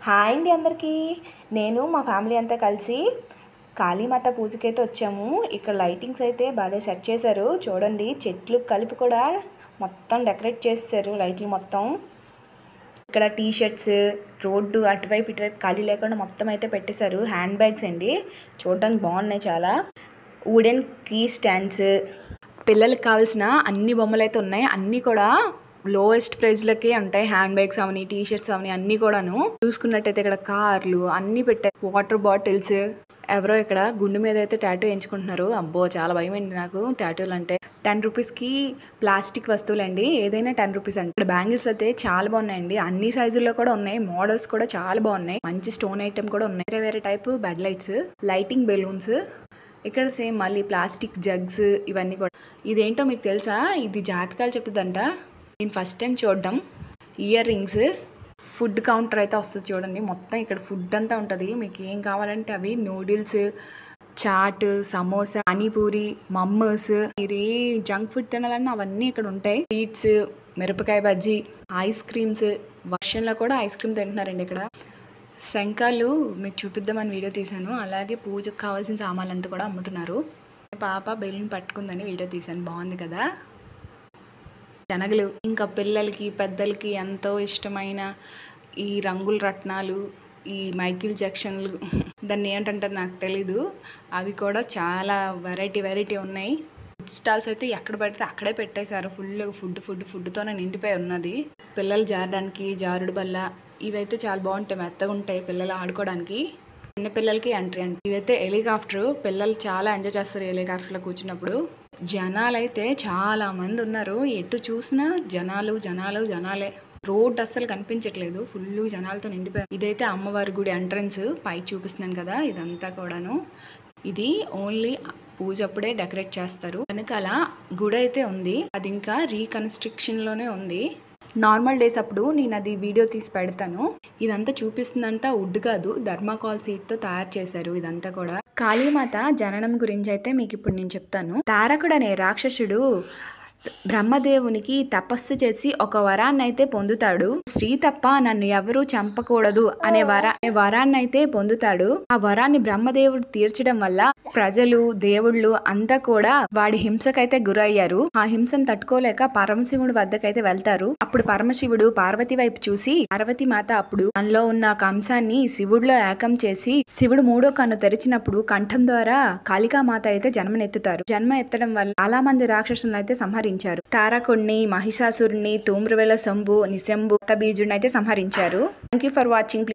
Hi అండి అందరికీ. నేను మా ఫ్యామిలీ అంతా కలిసి కాళీమాత పూజకైతే వచ్చాము. ఇక్కడ లైటింగ్స్ అయితే బాగా సెట్ చేశారు చూడండి. చెట్లు కలిపి కూడా మొత్తం డెకరేట్ చేశారు లైట్లు మొత్తం. ఇక్కడ టీ షర్ట్స్ రోడ్డు అటువైపు ఇటువైపు ఖాళీ లేకుండా మొత్తం అయితే పెట్టేశారు. హ్యాండ్ బ్యాగ్స్ అండి, చూడడానికి బాగున్నాయి చాలా. వుడెన్ కీ స్టాండ్స్, పిల్లలకి కావాల్సిన అన్ని బొమ్మలు అయితే ఉన్నాయి. అన్నీ కూడా లోయెస్ట్ ప్రైస్లకే ఉంటాయి. హ్యాండ్ బ్యాగ్స్ అవని, టీ షర్ట్స్ అవని అన్నీ కూడాను. చూసుకున్నట్టయితే ఇక్కడ కార్లు అన్నీ పెట్టాయి. Water bottles. ఎవరో ఇక్కడ గుండె మీద అయితే టాటూ వేయించుకుంటున్నారు. అబ్బో చాలా భయం అండి నాకు టాటూలు అంటే. 10 రూపీస్కి ప్లాస్టిక్ వస్తువులండి, ఏదైనా 10 రూపీస్ అండి. ఇక్కడ బ్యాంగిల్స్ అయితే చాలా బాగున్నాయండి. అన్ని సైజుల్లో కూడా ఉన్నాయి. మోడల్స్ కూడా చాలా బాగున్నాయి. మంచి స్టోన్ ఐటమ్ కూడా ఉన్నాయి. వేరే వేరే type bed lights, lighting balloons. ఇక్కడ సేమ్ మళ్ళీ ప్లాస్టిక్ జగ్స్ ఇవన్నీ కూడా. ఇదేంటో మీకు తెలుసా? ఇది జాతకాలు చెప్తుందంట. నేను ఫస్ట్ టైం చూడడం. ఇయర్ రింగ్స్, ఫుడ్ కౌంటర్ అయితే వస్తుంది చూడండి. మొత్తం ఇక్కడ ఫుడ్ అంతా ఉంటుంది. మీకు ఏం కావాలంటే అవి నూడిల్స్, చాట్, సమోసా, పానీపూరి, మమ్మోస్, ఇది జంక్ ఫుడ్ తినాలన్నా అవన్నీ ఇక్కడ ఉంటాయి. స్వీట్స్, మిరపకాయ బజ్జీ, ఐస్ క్రీమ్స్. వర్షంలో కూడా ఐస్ క్రీమ్ తింటున్నారండి ఇక్కడ. శంఖాలు మీకు చూపిద్దామని వీడియో తీశాను. అలాగే పూజకు కావాల్సిన సామాన్లు కూడా అమ్ముతున్నారు. పాప బెలూన్ పట్టుకుందని వీడియో తీశాను. బాగుంది కదా. శనగలు, ఇంకా పిల్లలకి పెద్దలకి ఎంతో ఇష్టమైన ఈ రంగుల రత్నాలు, ఈ మైకిల్ జాక్సన్లు, దాన్ని ఏంటంటారు నాకు తెలీదు, అవి కూడా చాలా వెరైటీ ఉన్నాయి. ఫుడ్ స్టాల్స్ అయితే ఎక్కడ పడితే అక్కడే పెట్టేశారు. ఫుడ్తోనే నిండిపోయి ఉన్నది. పిల్లలు జారడానికి జారుడు బల్ల ఇవైతే చాలా బాగుంటాయి, మెత్తగా ఉంటాయి పిల్లలు ఆడుకోవడానికి. చిన్న పిల్లలకి ఎంట్రీ అంటే. ఇదైతే హెలికాప్టర్. పిల్లలు చాలా ఎంజాయ్ చేస్తారు హెలికాప్టర్లో కూర్చున్నప్పుడు. జనాలు అయితే చాలా మంది ఉన్నారు. ఎటు చూసినా జనాలే. రోడ్ అస్సలు కనిపించట్లేదు. ఫుల్ జనాలతో నిండిపోయారు. ఇదైతే అమ్మవారి గుడి ఎంట్రన్స్. పై చూపిస్తున్నాను కదా, ఇదంతా కూడాను. ఇది ఓన్లీ పూజ అప్పుడే డెకరేట్ చేస్తారు. వెనకాల గుడి అయితే ఉంది, అది ఇంకా రీకన్స్ట్రక్షన్ లోనే ఉంది. నార్మల్ డేస్ అప్పుడు నేను అది వీడియో తీసి పెడతాను. ఇదంతా చూపిస్తుందంతా వుడ్ కాదు, థర్మాకోల్ సీట్ తో తయారు చేశారు ఇదంతా కూడా. కాళీమాత జననం గురించి అయితే మీకు ఇప్పుడు నేను చెప్తాను. తారకుడు అనే రాక్షసుడు బ్రహ్మదేవునికి తపస్సు చేసి ఒక వరాన్ని అయితే పొందుతాడు. స్త్రీ తప్ప నన్ను ఎవరూ చంపకూడదు అనే వరాన్ని అయితే పొందుతాడు. ఆ వరాన్ని బ్రహ్మదేవుడు తీర్చడం వల్ల ప్రజలు, దేవుళ్ళు అంతా కూడా వాడి హింసకైతే గురయ్యారు. ఆ హింసను తట్టుకోలేక పరమశివుడి వద్దకైతే వెళ్తారు. అప్పుడు పరమశివుడు పార్వతి వైపు చూసి, పార్వతి మాత అప్పుడు తనలో ఉన్న కంసాన్ని శివుడిలో ఏకం చేసి, శివుడు మూడో కన్ను తెరిచినప్పుడు కంఠం ద్వారా కాళికామాత అయితే జన్మనెత్తుతారు. జన్మ ఎత్తడం వల్ల చాలా మంది రాక్షసులను అయితే సంహరించారు. తారకుడిని, మహిషాసురుని, ధూమ్రవేల శంభు, నిశంభు, బీజుడిని అయితే సంహరించారు. Thank you for watching.